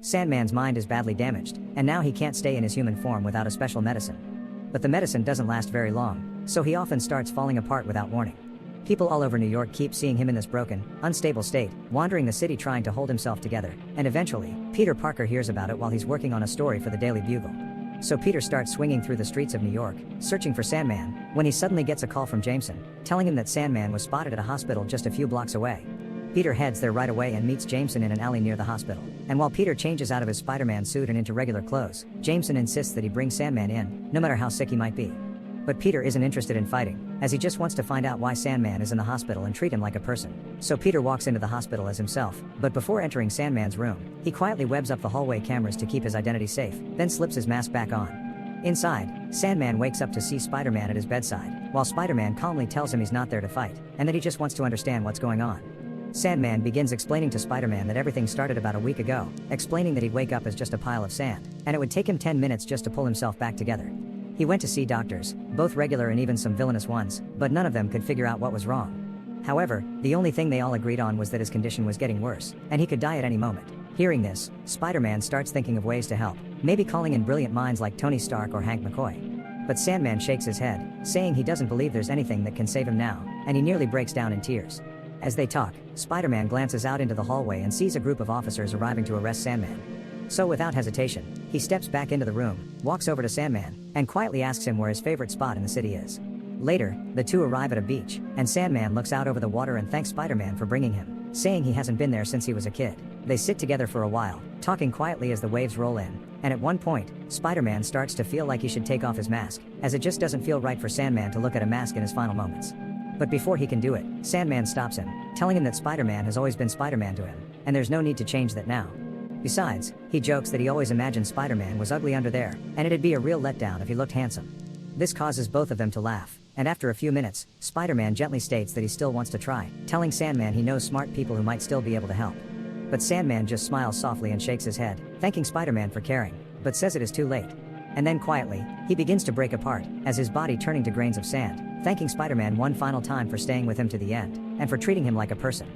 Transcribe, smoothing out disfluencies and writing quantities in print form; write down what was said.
Sandman's mind is badly damaged, and now he can't stay in his human form without a special medicine. But the medicine doesn't last very long, so he often starts falling apart without warning. People all over New York keep seeing him in this broken, unstable state, wandering the city trying to hold himself together, and eventually, Peter Parker hears about it while he's working on a story for the Daily Bugle. So Peter starts swinging through the streets of New York, searching for Sandman, when he suddenly gets a call from Jameson, telling him that Sandman was spotted at a hospital just a few blocks away. Peter heads there right away and meets Jameson in an alley near the hospital, and while Peter changes out of his Spider-Man suit and into regular clothes, Jameson insists that he bring Sandman in, no matter how sick he might be. But Peter isn't interested in fighting, as he just wants to find out why Sandman is in the hospital and treat him like a person. So Peter walks into the hospital as himself, but before entering Sandman's room, he quietly webs up the hallway cameras to keep his identity safe, then slips his mask back on. Inside, Sandman wakes up to see Spider-Man at his bedside, while Spider-Man calmly tells him he's not there to fight, and that he just wants to understand what's going on. Sandman begins explaining to Spider-Man that everything started about a week ago, explaining that he'd wake up as just a pile of sand, and it would take him 10 minutes just to pull himself back together. He went to see doctors, both regular and even some villainous ones, but none of them could figure out what was wrong. However, the only thing they all agreed on was that his condition was getting worse, and he could die at any moment. Hearing this, Spider-Man starts thinking of ways to help, maybe calling in brilliant minds like Tony Stark or Hank McCoy. But Sandman shakes his head, saying he doesn't believe there's anything that can save him now, and he nearly breaks down in tears. As they talk, Spider-Man glances out into the hallway and sees a group of officers arriving to arrest Sandman. So without hesitation, he steps back into the room, walks over to Sandman, and quietly asks him where his favorite spot in the city is. Later, the two arrive at a beach, and Sandman looks out over the water and thanks Spider-Man for bringing him, saying he hasn't been there since he was a kid. They sit together for a while, talking quietly as the waves roll in, and at one point, Spider-Man starts to feel like he should take off his mask, as it just doesn't feel right for Sandman to look at a mask in his final moments. But before he can do it, Sandman stops him, telling him that Spider-Man has always been Spider-Man to him, and there's no need to change that now. Besides, he jokes that he always imagined Spider-Man was ugly under there, and it'd be a real letdown if he looked handsome. This causes both of them to laugh, and after a few minutes, Spider-Man gently states that he still wants to try, telling Sandman he knows smart people who might still be able to help. But Sandman just smiles softly and shakes his head, thanking Spider-Man for caring, but says it is too late. And then quietly, he begins to break apart, as his body turning to grains of sand, thanking Spider-Man one final time for staying with him to the end, and for treating him like a person.